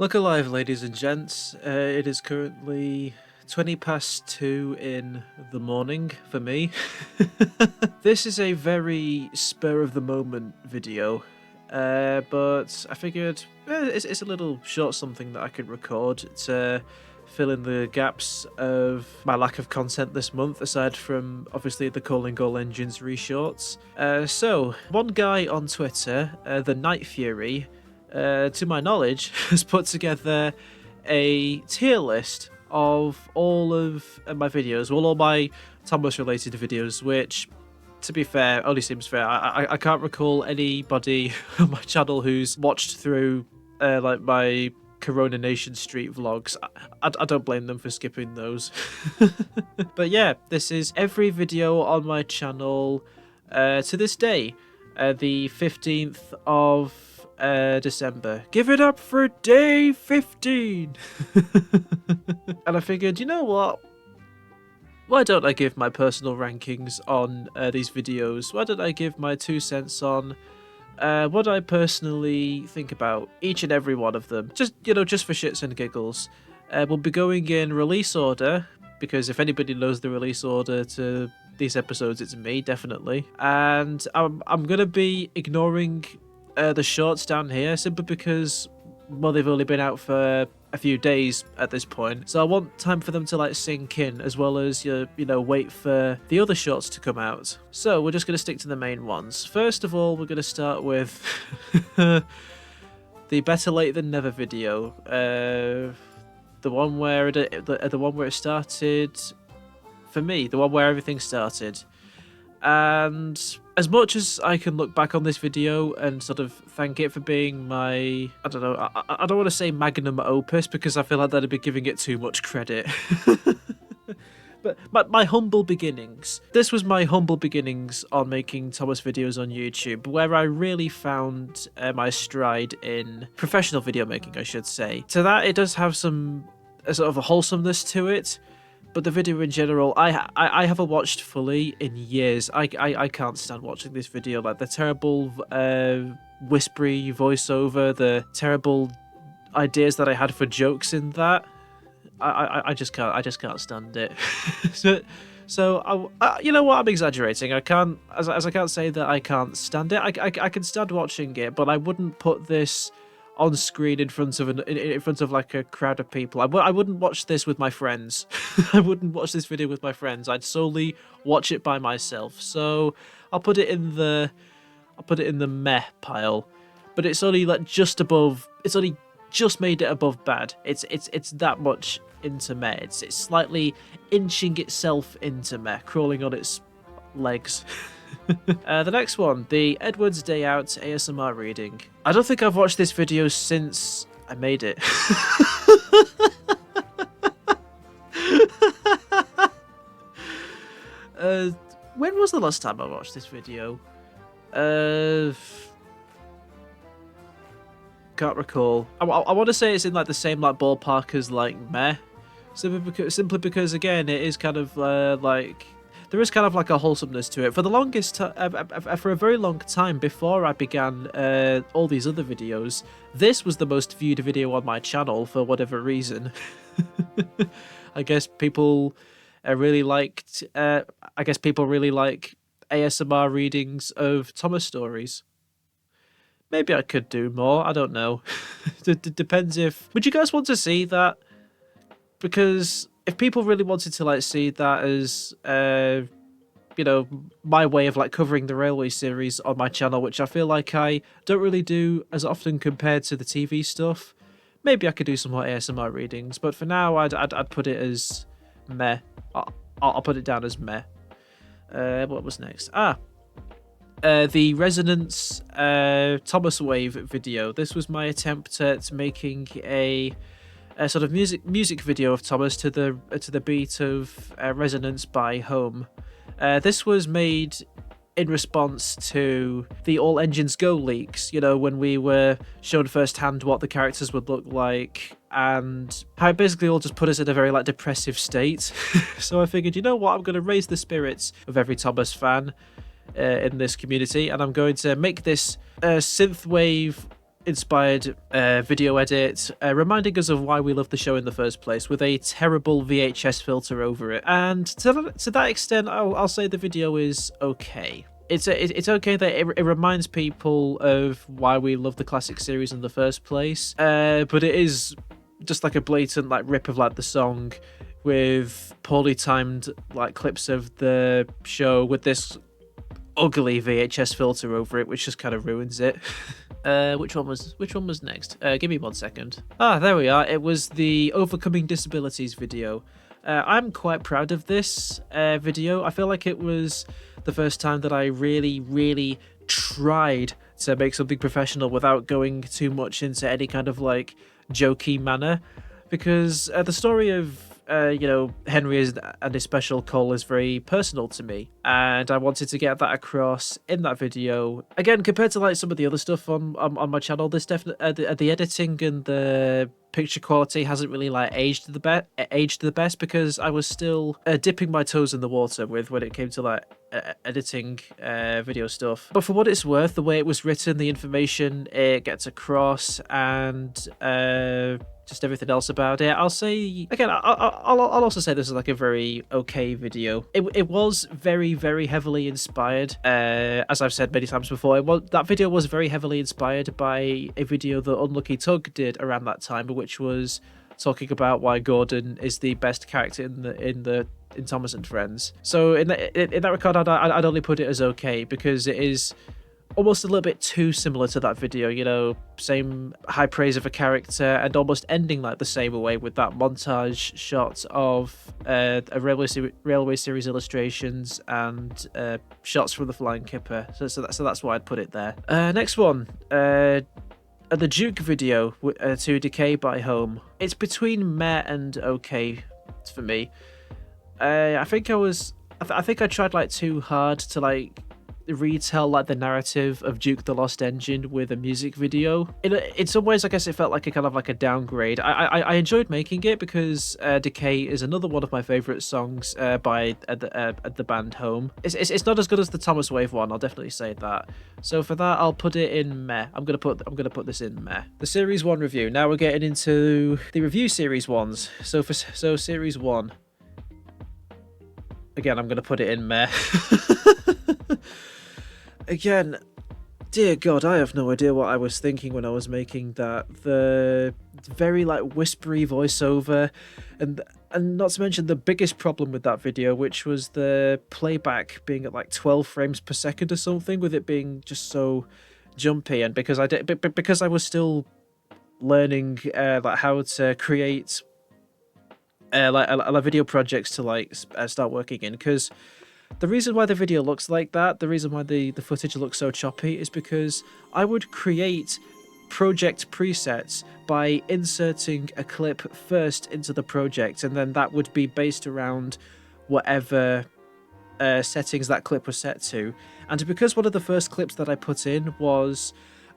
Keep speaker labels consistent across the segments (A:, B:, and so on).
A: Look alive, ladies and gents. It is currently 20 past 2 in the morning for me. This is a very spur of the moment video, but I figured it's a little short something that I could record to fill in the gaps of my lack of content this month, aside from obviously the Calling All Engines reshorts. So, one guy on Twitter, the Night Fury, to my knowledge, has put together a tier list of all of my videos, all my Thomas related videos, which, to be fair, only seems fair. I can't recall anybody on my channel who's watched through like my Corona Nation Street vlogs. I don't blame them for skipping those. But yeah, this is every video on my channel to this day, the 15th of December. Give it up for day 15. And I figured, you know what? Why don't I give my personal rankings on these videos? Why don't I give my 2 cents on what I personally think about each and every one of them? Just, just for shits and giggles. We'll be going in release order, because if anybody knows the release order to these episodes, it's me, definitely. And I'm going to be ignoring the shorts down here, simply because, well, they've only been out for a few days at this point, so I want time for them to like sink in, as well as wait for the other shorts to come out. So we're just going to stick to the main ones. First of all, we're going to start with the Better Late Than Never video, the one where it started for me, the one where everything started. And as much as I can look back on this video and sort of thank it for being my, I don't know, I don't want to say magnum opus, because I feel like that'd be giving it too much credit. But my humble beginnings. This was my humble beginnings on making Thomas videos on YouTube, where I really found my stride in professional video making, I should say. To that, it does have some sort of a wholesomeness to it. But the video in general, I haven't watched fully in years. I can't stand watching this video. Like the terrible whispery voiceover, the terrible ideas that I had for jokes in that. I just can't stand it. So you know what? I'm exaggerating. I can't I can't say that I can't stand it. I can stand watching it, but I wouldn't put this on screen in front of like a crowd of people. I wouldn't watch this with my friends. I wouldn't watch this video with my friends. I'd solely watch it by myself. So I'll put it in the meh pile. But it's only like just above. It's only just made it above bad. It's that much into meh. It's slightly inching itself into meh, crawling on its legs. The next one, the Edward's Day Out ASMR reading. I don't think I've watched this video since I made it. When was the last time I watched this video? Can't recall. I want to say it's in like the same like ballpark as like meh, simply because again it is kind of like. There is kind of like a wholesomeness to it. For the longest for a very long time before I began all these other videos, this was the most viewed video on my channel for whatever reason. I guess people really liked. I guess people really like ASMR readings of Thomas stories. Maybe I could do more. I don't know. Depends if. Would you guys want to see that? Because if people really wanted to like see that as my way of like covering the Railway series on my channel, which I feel like I don't really do as often compared to the TV stuff, maybe I could do some more ASMR readings. But for now, I'd put it as meh. I'll put it down as meh. What was next? The Resonance THOMASWAVE video. This was my attempt at making a sort of music video of Thomas to the beat of Resonance by Home. This was made in response to the All Engines Go leaks, when we were shown firsthand what the characters would look like, and how it basically all just put us in a very like depressive state. So I figured, you know what, I'm going to raise the spirits of every Thomas fan in this community, and I'm going to make this synthwave inspired video edit, reminding us of why we love the show in the first place, with a terrible VHS filter over it. And to that extent, I'll say the video is okay. It's okay that it reminds people of why we love the classic series in the first place, but it is just like a blatant like rip of like the song, with poorly timed like clips of the show with this ugly VHS filter over it, which just kind of ruins it. Which one was next? Give me 1 second. Ah, there we are. It was the Overcoming Disabilities video. I'm quite proud of this video. I feel like it was the first time that I really tried to make something professional without going too much into any kind of like jokey manner, because the story of Henry and his special call is very personal to me, and I wanted to get that across in that video. Again, compared to like some of the other stuff on my channel, this definitely the editing and the picture quality hasn't really like aged the best, because I was still dipping my toes in the water when it came to like editing video stuff. But for what it's worth, the way it was written, the information it gets across, and just everything else about it, I'll say again, I'll also say this is like a very okay video. It was very heavily inspired, as I've said many times before. That video was very heavily inspired by a video that Unlucky Tug did around that time, which was talking about why Gordon is the best character in Thomas and Friends. So in that regard, I'd only put it as okay, because it is almost a little bit too similar to that video, same high praise of a character, and almost ending like the same way with that montage shot of a Railway Series illustrations and shots from the Flying Kipper. So that's why I'd put it there. Next one, the Duke video to Decay by Home. It's between meh and okay for me. I think I tried like too hard to like retell like the narrative of Duke the Lost Engine with a music video. In some ways, I guess it felt like a kind of like a downgrade. I enjoyed making it, because Decay is another one of my favorite songs by the band Home. It's not as good as the THOMASWAVE one, I'll definitely say that. So for that, I'll put it in meh. I'm gonna put this in meh. The Series 1 review. Now we're getting into the review Series 1s. So Series 1. Again, I'm gonna put it in meh. Again, dear God, I have no idea what I was thinking when I was making that. The very like whispery voiceover, and not to mention the biggest problem with that video, which was the playback being at like 12 frames per second or something, with it being just so jumpy. And because I was still learning like how to create like video projects to like start working in, because the reason why the video looks like that, the reason why the footage looks so choppy, is because I would create project presets by inserting a clip first into the project, and then that would be based around whatever settings that clip was set to. And because one of the first clips that I put in was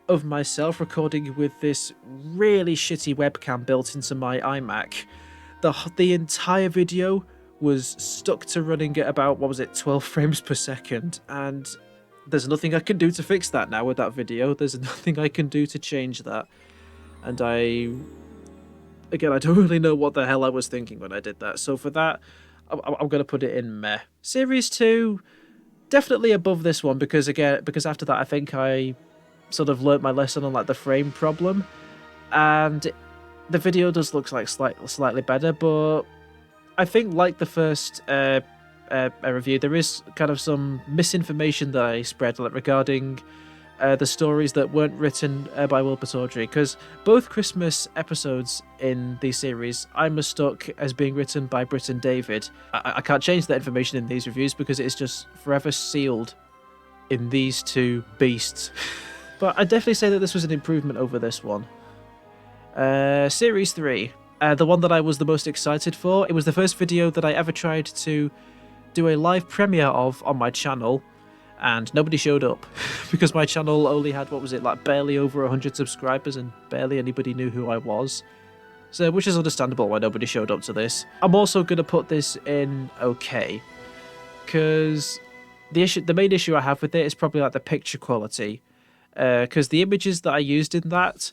A: of myself recording with this really shitty webcam built into my iMac, the entire video was stuck to running at about, 12 frames per second, and there's nothing I can do to fix that now with that video. There's nothing I can do to change that, and I don't really know what the hell I was thinking when I did that. So for that, I'm going to put it in meh. Series 2, definitely above this one, because after that I think I sort of learnt my lesson on like the frame problem, and the video does look like slightly better, but I think like the first review, there is kind of some misinformation that I spread regarding the stories that weren't written by Will Pataudry, because both Christmas episodes in the series I mistook as being written by Britt and David. I can't change that information in these reviews, because it's just forever sealed in these two beasts. But I'd definitely say that this was an improvement over this one. Series 3. The one that I was the most excited for. It was the first video that I ever tried to do a live premiere of on my channel, and nobody showed up because my channel only had, barely over 100 subscribers, and barely anybody knew who I was. So, which is understandable why nobody showed up to this. I'm also going to put this in okay, because the main issue I have with it is probably like the picture quality. because the images that I used in that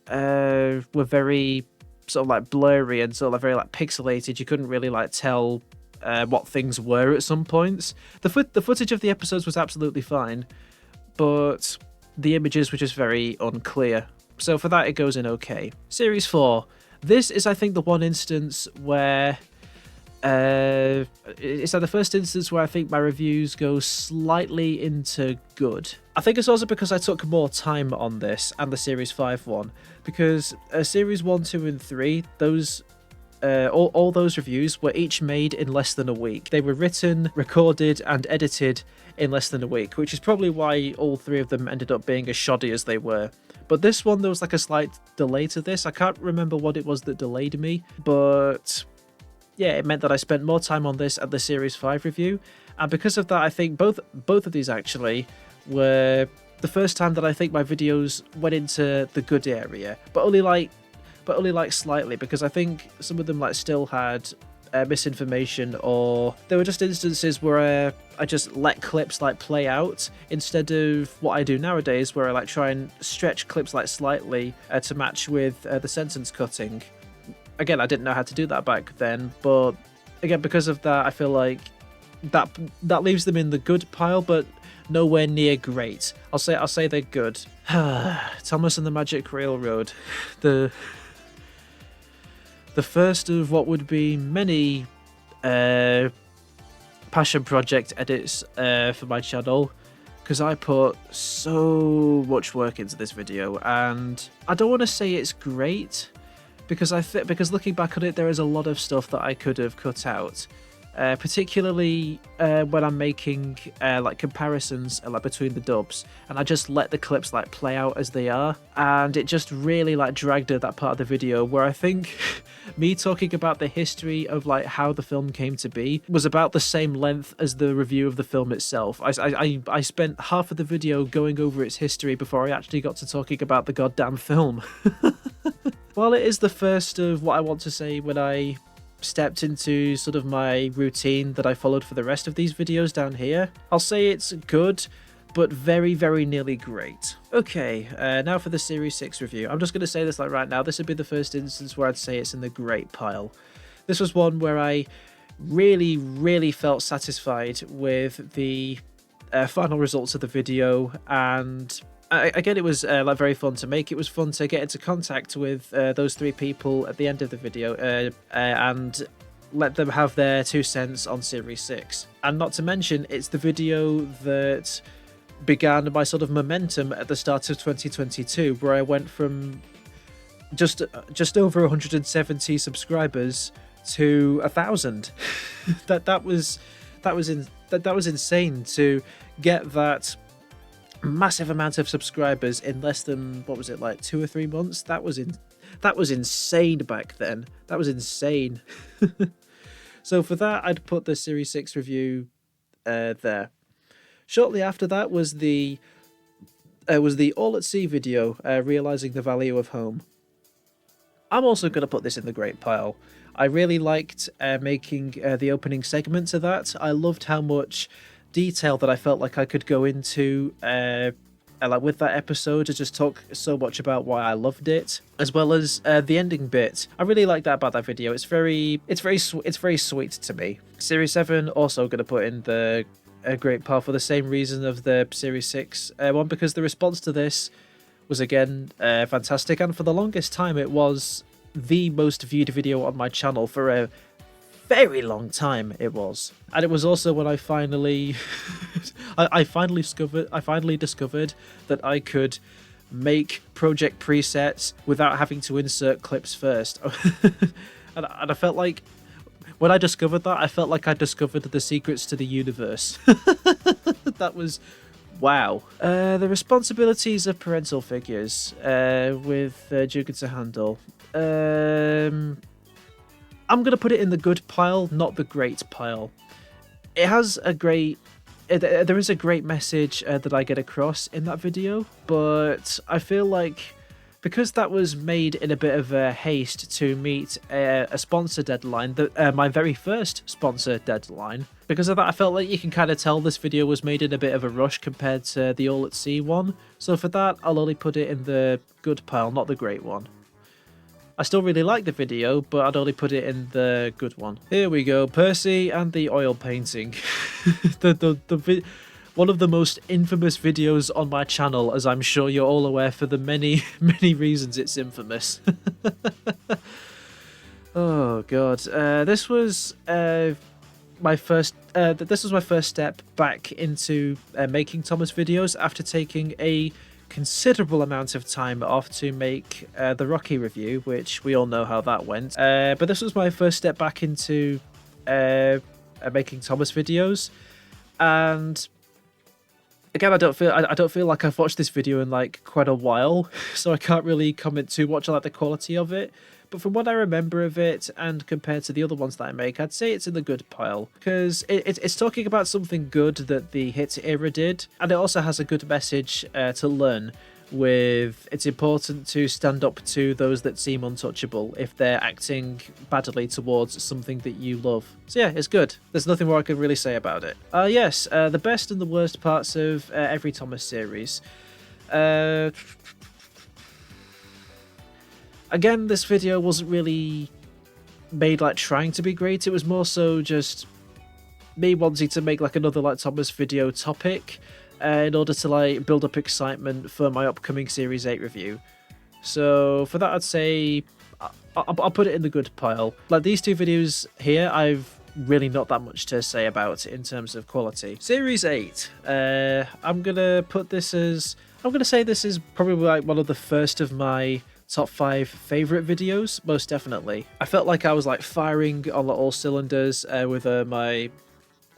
A: were very sort of like blurry and sort of very like pixelated. You couldn't really like tell what things were at some points. The footage of the episodes was absolutely fine, but the images were just very unclear. So for that, it goes in okay. Series 4. This is, I think, the one instance where it's like the first instance where I think my reviews go slightly into good. I think it's also because I took more time on this and the Series 5 one, because Series 1, 2 and 3, those all those reviews were each made in less than a week. They were written, recorded and edited in less than a week, which is probably why all 3 of them ended up being as shoddy as they were. But this one, there was like a slight delay to this. I can't remember what it was that delayed me, but yeah, it meant that I spent more time on this at the Series 5 review, and because of that, I think both of these actually were the first time that I think my videos went into the good area, but only like slightly, because I think some of them like still had misinformation, or there were just instances where I just let clips like play out instead of what I do nowadays, where I like try and stretch clips like slightly to match with the sentence cutting. Again, I didn't know how to do that back then, but again, because of that, I feel like that leaves them in the good pile, but nowhere near great. I'll say they're good. Thomas and the Magic Railroad, the first of what would be many passion project edits for my channel, because I put so much work into this video, and I don't want to say it's great, because because looking back on it, there is a lot of stuff that I could have cut out, particularly when I'm making like comparisons like between the dubs, and I just let the clips like play out as they are, and it just really like dragged at that part of the video where I think me talking about the history of like how the film came to be was about the same length as the review of the film itself. I spent half of the video going over its history before I actually got to talking about the goddamn film. While it is the first of what I want to say when I stepped into sort of my routine that I followed for the rest of these videos down here, I'll say it's good, but very, very nearly great. Okay, now for the Series 6 review. I'm just going to say this like right now. This would be the first instance where I'd say it's in the great pile. This was one where I really, really felt satisfied with the final results of the video, and again, it was like very fun to make. It was fun to get into contact with those 3 people at the end of the video and let them have their 2 cents on Series 6. And not to mention, it's the video that began my sort of momentum at the start of 2022, where I went from just over 170 subscribers to 1,000. that was insane to get that massive amount of subscribers in less than, what was it, like 2 or 3 months? That was insane back then. That was insane. So for that, I'd put the Series 6 review there. Shortly after that was the All at Sea video, realizing the value of home. I'm also going to put this in the great pile. I really liked making the opening segment to that. I loved how much detail that I felt like I could go into like with that episode, to just talk so much about why I loved it, as well as the ending bit. I really like that about that video. It's very sweet to me. Series 7 also going to put in the great pile for the same reason of the Series 6 one, because the response to this was again fantastic, and for the longest time it was the most viewed video on my channel for a very long time. It was, and it was also when I finally I finally discovered that I could make project presets without having to insert clips first. and I felt like when I discovered that, I felt like I discovered the secrets to the universe. That was wow. The responsibilities of parental figures with Jugen to handle. I'm going to put it in the good pile, not the great pile. It has a great... There is a great message that I get across in that video, but I feel like Because that was made in a bit of a haste to meet a sponsor deadline, my very first sponsor deadline, because of that I felt like you can kind of tell this video was made in a bit of a rush compared to the All at Sea one, so for that I'll only put it in the good pile, not the great one. I still really like the video, but I'd only put it in the good one. Here we go, Percy and the oil painting. One of the most infamous videos on my channel, as I'm sure you're all aware for the many, many reasons it's infamous. Oh god, this was my first step back into making Thomas videos after taking a considerable amount of time off to make the Rocky review, which we all know how that went. But this was my first step back into making Thomas videos, and again, I don't feel like I've watched this video in like quite a while, so I can't really comment too much on like the quality of it. But from what I remember of it, and compared to the other ones that I make, I'd say it's in the good pile, because it's talking about something good that the hit era did, and it also has a good message to learn. With it's important to stand up to those that seem untouchable if they're acting badly towards something that you love. So yeah, it's good. There's nothing more I can really say about it. Yes, the best and the worst parts of every Thomas series. Again, this video wasn't really made like trying to be great. It was more so just me wanting to make like another like Thomas video topic, in order to like build up excitement for my upcoming Series 8 review. So for that I'd say I'll put it in the good pile. Like these two videos here, I've really not that much to say about in terms of quality. Series 8, I'm gonna say this is probably like one of the first of my top 5 favourite videos, most definitely. I felt like I was like firing on all cylinders with my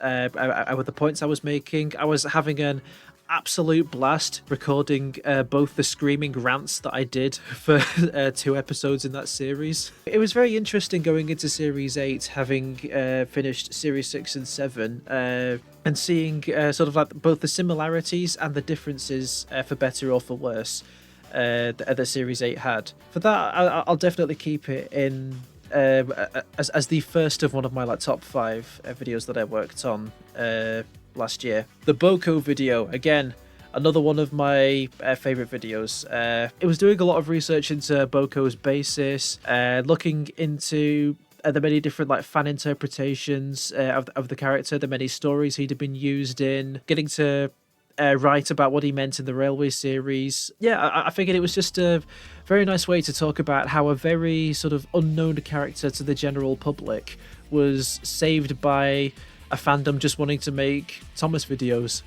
A: with the points I was making. I was having an absolute blast recording both the screaming rants that I did for 2 episodes in that series. It was very interesting going into Series 8, having finished Series 6 and 7, and seeing sort of like both the similarities and the differences, for better or for worse, that Series 8 had. For that, I'll definitely keep it in as the first of one of my like top 5 videos that I worked on last year. The BoCo video, again, another one of my favourite videos. It was doing a lot of research into BoCo's basis, looking into the many different like fan interpretations of the character, the many stories he'd been used in, getting to write about what he meant in the Railway series. Yeah, I figured it was just a very nice way to talk about how a very sort of unknown character to the general public was saved by a fandom just wanting to make Thomas videos.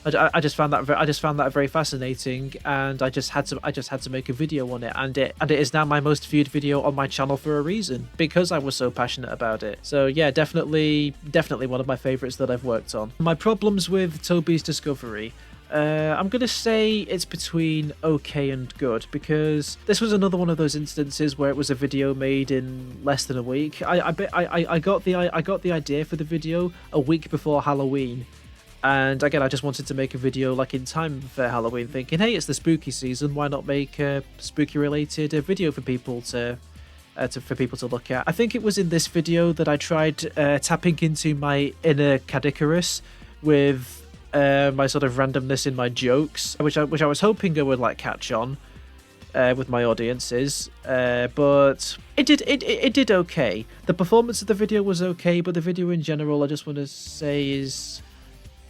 A: I just found that very fascinating, and I just had to make a video on it, and it is now my most viewed video on my channel for a reason, because I was so passionate about it. So yeah, definitely one of my favorites that I've worked on. My problems with Toby's Discovery, I'm gonna say it's between okay and good, because this was another one of those instances where it was a video made in less than a week. I got the idea for the video a week before Halloween. And again, I just wanted to make a video like in time for Halloween, thinking, hey, it's the spooky season, why not make a spooky related video for people to look at. I think it was in this video that I tried tapping into my inner Cadicarus with my sort of randomness in my jokes, which I was hoping I would like catch on with my audiences, but it did okay. The performance of the video was okay, but the video in general, I just want to say is.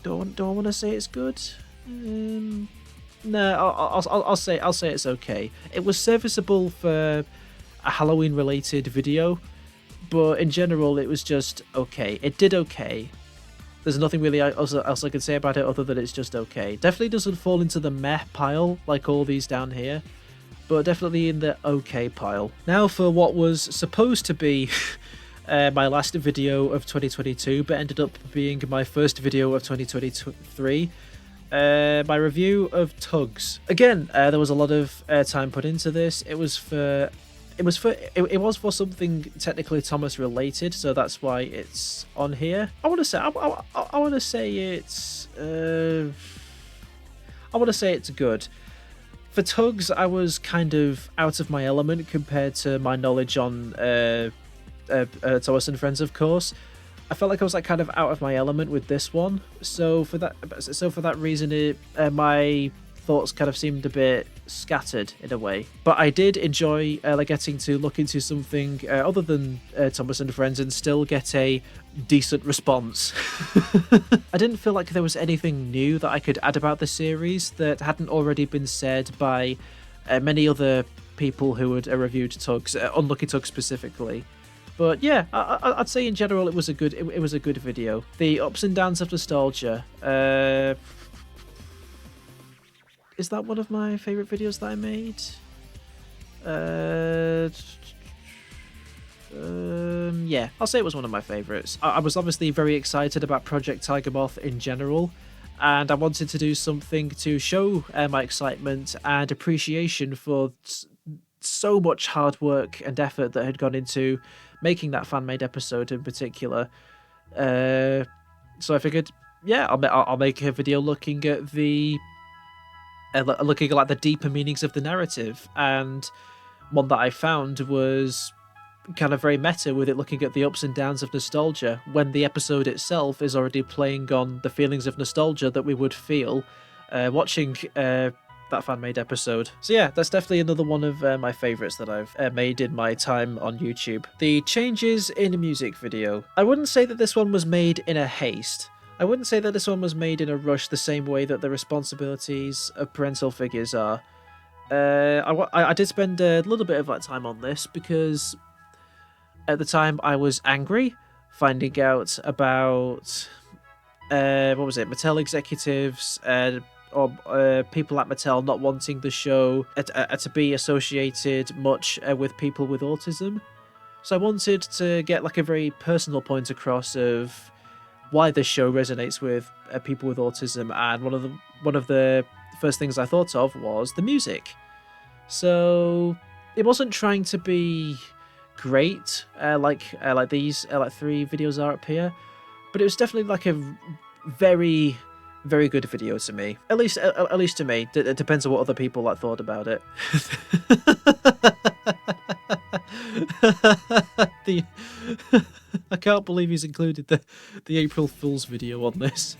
A: Do I want to say it's good? No, I'll say it's okay. It was serviceable for a Halloween-related video, but in general, it was just okay. It did okay. There's nothing really else I could say about it other than it's just okay. Definitely doesn't fall into the meh pile like all these down here, but definitely in the okay pile. Now for what was supposed to be my last video of 2022, but ended up being my first video of 2023. My review of TUGS. Again, there was a lot of time put into this. It was for something technically Thomas related, so that's why it's on here. I want to say it's good. For TUGS, I was kind of out of my element compared to my knowledge on Thomas and Friends, of course. I felt like I was like kind of out of my element with this one, so for that reason, my thoughts kind of seemed a bit scattered in a way. But I did enjoy like getting to look into something other than Thomas and Friends and still get a decent response. I didn't feel like there was anything new that I could add about the series that hadn't already been said by many other people who had reviewed TUGS, Unlucky TUGS specifically. But yeah, I'd say in general it was a good video. The ups and downs of nostalgia. Is that one of my favourite videos that I made? Yeah, I'll say it was one of my favourites. I was obviously very excited about Project Tiger Moth in general, and I wanted to do something to show my excitement and appreciation for so much hard work and effort that had gone into making that fan-made episode in particular. So I figured, yeah, I'll make a video looking at the deeper meanings of the narrative, and one that I found was kind of very meta, with it looking at the ups and downs of nostalgia when the episode itself is already playing on the feelings of nostalgia that we would feel watching that fan-made episode. So yeah, that's definitely another one of my favourites that I've made in my time on YouTube. The changes in a music video. I wouldn't say that this one was made in a haste. I wouldn't say that this one was made in a rush the same way that the responsibilities of parental figures are. I did spend a little bit of that time on this because at the time I was angry finding out about Mattel executives or people at Mattel not wanting the show to be associated much with people with autism. So I wanted to get like a very personal point across of why this show resonates with people with autism, and one of the first things I thought of was the music. So it wasn't trying to be great like these three videos are up here, but it was definitely like a very, very good video to me. At least to me. It depends on what other people like thought about it. I can't believe he's included the April Fool's video on this.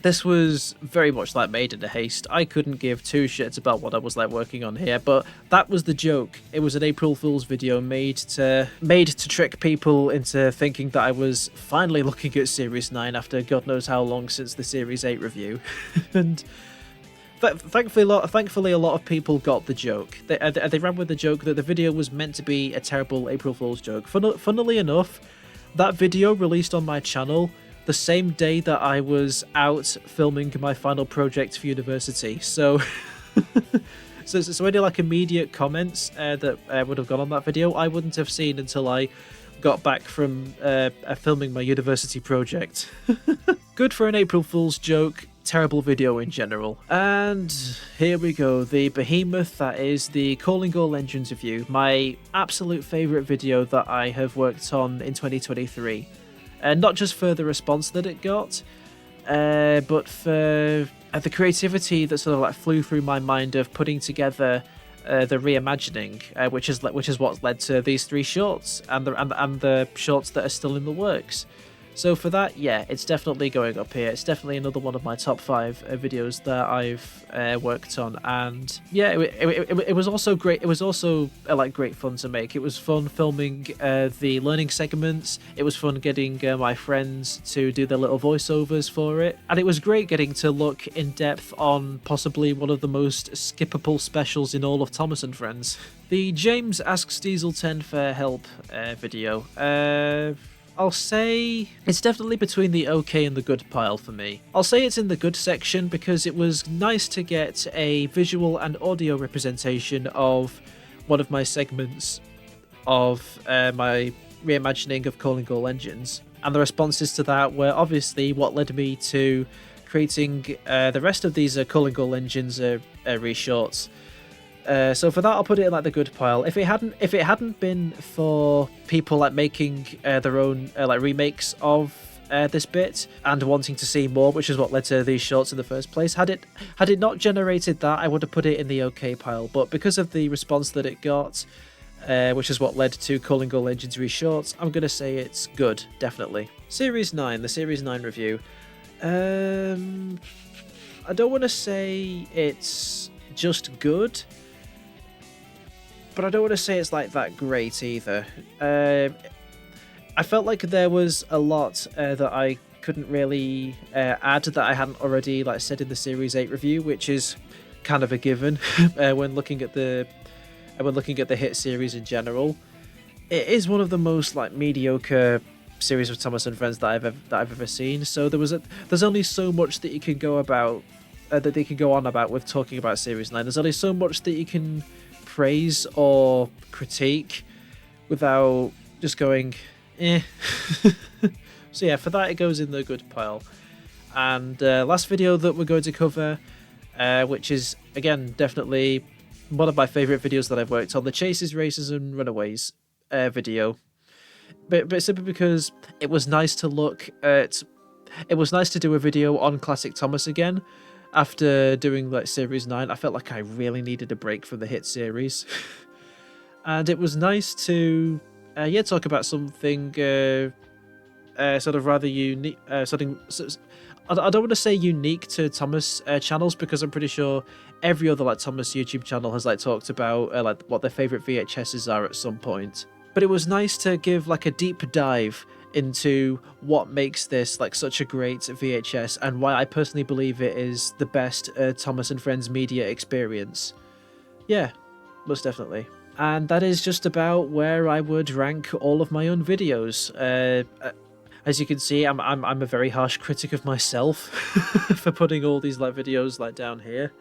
A: This was very much like made in a haste. I couldn't give two shits about what I was like working on here, but that was the joke. It was an April Fool's video made to trick people into thinking that I was finally looking at Series 9 after God knows how long since the Series 8 review. And thankfully, a lot of people got the joke. They ran with the joke that the video was meant to be a terrible April Fool's joke. Funnily enough, that video released on my channel the same day that I was out filming my final project for university. So, so any like immediate comments that would have gone on that video, I wouldn't have seen until I got back from filming my university project. Good for an April Fool's joke. Terrible video in general. And here we go, the behemoth that is the Calling All Engines review, my absolute favourite video that I have worked on in 2023. Not just for the response that it got, but for the creativity that sort of like flew through my mind of putting together the reimagining, which is what's led to these three shorts and the shorts that are still in the works. So for that, yeah, it's definitely going up here. It's definitely another one of my top 5 videos that I've worked on, and yeah, it was also great. It was also like great fun to make. It was fun filming the learning segments. It was fun getting my friends to do their little voiceovers for it, and it was great getting to look in depth on possibly one of the most skippable specials in all of Thomas and Friends. The James Asks Diesel 10 for Help video. I'll say it's definitely between the okay and the good pile for me. I'll say it's in the good section because it was nice to get a visual and audio representation of one of my segments of my reimagining of Calling All Engines. And the responses to that were obviously what led me to creating the rest of these Calling All Engines reshorts. So for that, I'll put it in like the good pile. If it hadn't been for people like making their own like remakes of this bit and wanting to see more, which is what led to these shorts in the first place. Had it not generated that, I would have put it in the okay pile, but because of the response that it got, which is what led to calling all legendary shorts, I'm going to say it's good, definitely. Series 9, the Series 9 review. I don't want to say it's just good, but I don't want to say it's like that great either. I felt like there was a lot that I couldn't really add that I hadn't already like said in the Series 8 review, which is kind of a given when looking at the hit series in general. It is one of the most like mediocre series of Thomas and Friends that I've ever seen. So there's only so much that you can go about that they can go on about with talking about Series 9. There's only so much that you can praise or critique without just going eh. So yeah, for that it goes in the good pile. And last video that we're going to cover, which is again definitely one of my favourite videos that I've worked on, the Chases, Races and Runaways video. But simply because it was nice to look at, it was nice to do a video on Classic Thomas again. After doing like Series 9, I felt like I really needed a break from the hit series. And it was nice to talk about something sort of rather unique, something. I don't want to say unique to Thomas channels, because I'm pretty sure every other like Thomas YouTube channel has like talked about like what their favorite VHSs are at some point. But it was nice to give like a deep dive into what makes this like such a great VHS and why I personally believe it is the best Thomas and Friends media experience. Yeah, most definitely. And that is just about where I would rank all of my own videos. As you can see, I'm a very harsh critic of myself for putting all these like videos like down here.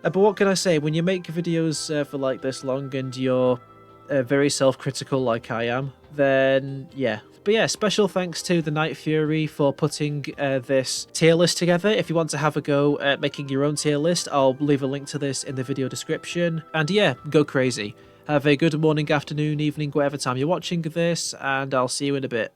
A: But what can I say? When you make videos for like this long and you're very self-critical like I am, then yeah. But yeah, special thanks to the Night Fury for putting this tier list together. If you want to have a go at making your own tier list, I'll leave a link to this in the video description. And yeah, go crazy. Have a good morning, afternoon, evening, whatever time you're watching this, and I'll see you in a bit.